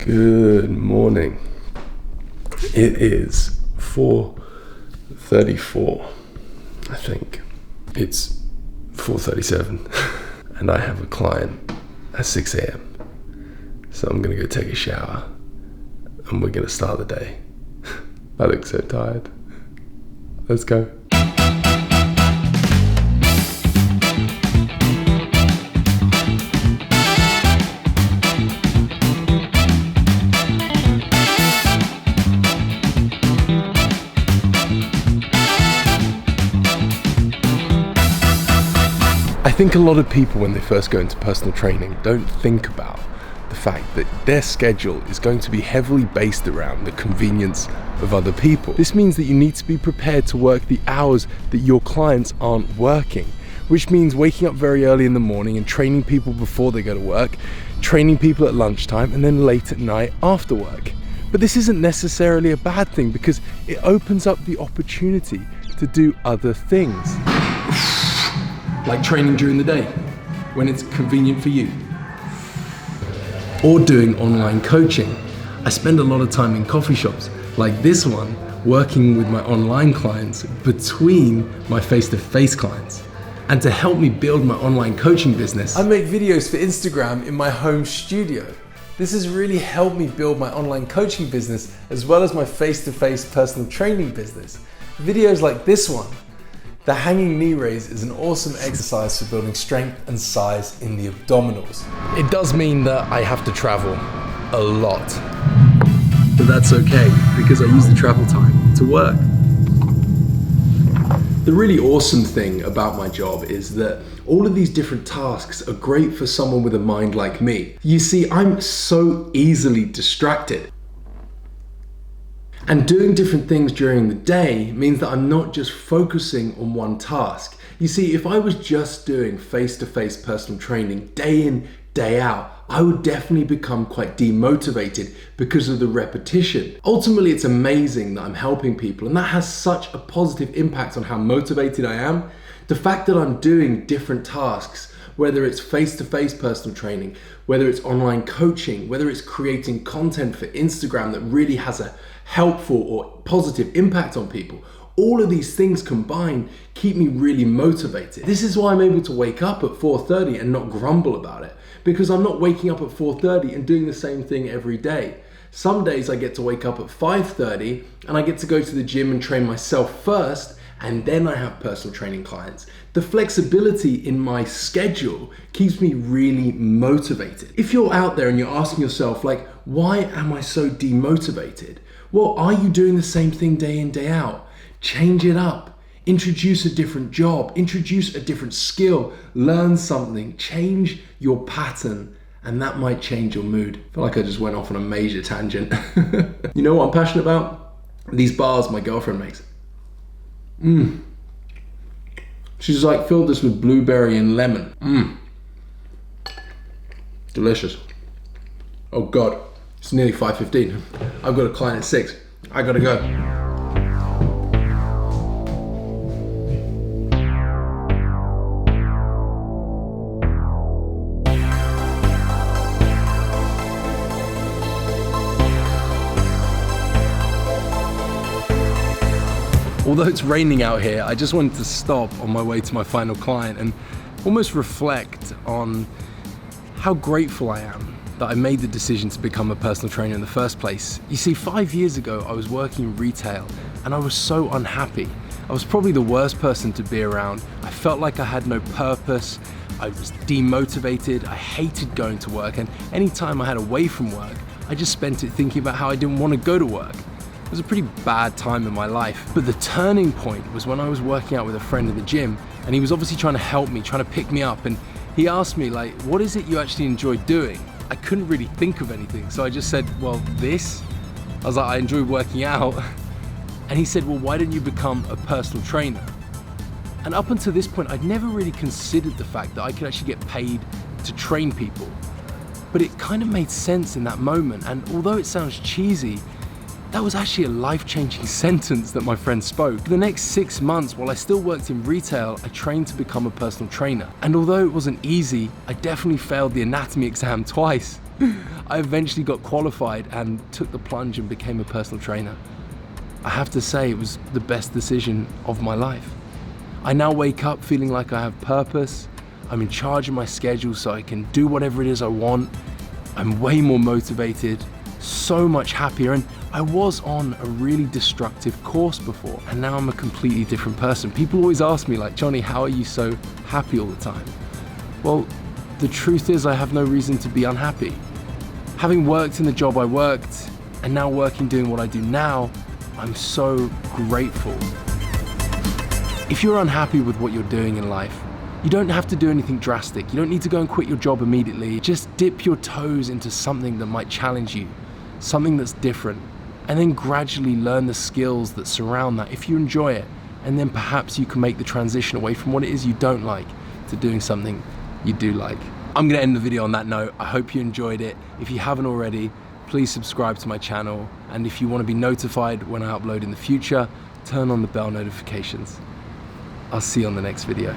Good morning. It is 4:34, I think. It's 4:37 and I have a client at 6 a.m. So I'm gonna go take a shower and we're gonna start the day. I look so tired. Let's go. I think a lot of people, when they first go into personal training, don't think about the fact that their schedule is going to be heavily based around the convenience of other people. This means that you need to be prepared to work the hours that your clients aren't working, which means waking up very early in the morning and training people before they go to work, training people at lunchtime, and then late at night after work. But this isn't necessarily a bad thing because it opens up the opportunity to do other things. Like training during the day, when it's convenient for you. Or doing online coaching. I spend a lot of time in coffee shops, like this one, working with my online clients between my face-to-face clients. And to help me build my online coaching business, I make videos for Instagram in my home studio. This has really helped me build my online coaching business as well as my face-to-face personal training business. Videos like this one. The hanging knee raise is an awesome exercise for building strength and size in the abdominals. It does mean that I have to travel a lot, but that's okay because I use the travel time to work. The really awesome thing about my job is that all of these different tasks are great for someone with a mind like me. You see, I'm so easily distracted. And doing different things during the day means that I'm not just focusing on one task. You see, if I was just doing face-to-face personal training day in, day out, I would definitely become quite demotivated because of the repetition. Ultimately, it's amazing that I'm helping people, and that has such a positive impact on how motivated I am. The fact that I'm doing different tasks, whether it's face-to-face personal training, whether it's online coaching, whether it's creating content for Instagram that really has a helpful or positive impact on people, all of these things combined keep me really motivated. This is why I'm able to wake up at 4:30 and not grumble about it, because I'm not waking up at 4:30 and doing the same thing every day. Some days I get to wake up at 5:30 and I get to go to the gym and train myself first, and then I have personal training clients. The flexibility in my schedule keeps me really motivated. If you're out there and you're asking yourself, like, why am I so demotivated? Well, are you doing the same thing day in, day out? Change it up. Introduce a different job. Introduce a different skill. Learn something. Change your pattern. And that might change your mood. I feel like I just went off on a major tangent. You know what I'm passionate about? These bars my girlfriend makes. She's like filled this with blueberry and lemon. Delicious. Oh God, it's nearly 5:15. I've got a client at 6. I gotta go. Although it's raining out here, I just wanted to stop on my way to my final client and almost reflect on how grateful I am that I made the decision to become a personal trainer in the first place. You see, 5 years ago, I was working in retail and I was so unhappy. I was probably the worst person to be around. I felt like I had no purpose. I was demotivated. I hated going to work, and any time I had away from work, I just spent it thinking about how I didn't want to go to work. It was a pretty bad time in my life. But the turning point was when I was working out with a friend in the gym, and he was obviously trying to help me, trying to pick me up, and he asked me, like, what is it you actually enjoy doing? I couldn't really think of anything, so I just said, well, this. I was like, I enjoy working out. And he said, well, why didn't you become a personal trainer? And up until this point, I'd never really considered the fact that I could actually get paid to train people. But it kind of made sense in that moment, and although it sounds cheesy, That was actually a life-changing sentence that my friend spoke. For the next 6 months, while I still worked in retail, I trained to become a personal trainer. And although it wasn't easy, I definitely failed the anatomy exam twice. I eventually got qualified and took the plunge and became a personal trainer. I have to say it was the best decision of my life. I now wake up feeling like I have purpose. I'm in charge of my schedule so I can do whatever it is I want. I'm way more motivated, so much happier, and I was on a really destructive course before, and now I'm a completely different person. People always ask me like, Jonny, how are you so happy all the time? Well, the truth is I have no reason to be unhappy. Having worked in the job I worked, and now working doing what I do now, I'm so grateful. If you're unhappy with what you're doing in life, you don't have to do anything drastic. You don't need to go and quit your job immediately. Just dip your toes into something that might challenge you, something that's different, and then gradually learn the skills that surround that if you enjoy it. And then perhaps you can make the transition away from what it is you don't like to doing something you do like. I'm gonna end the video on that note. I hope you enjoyed it. If you haven't already, please subscribe to my channel. And if you want to be notified when I upload in the future, turn on the bell notifications. I'll see you on the next video.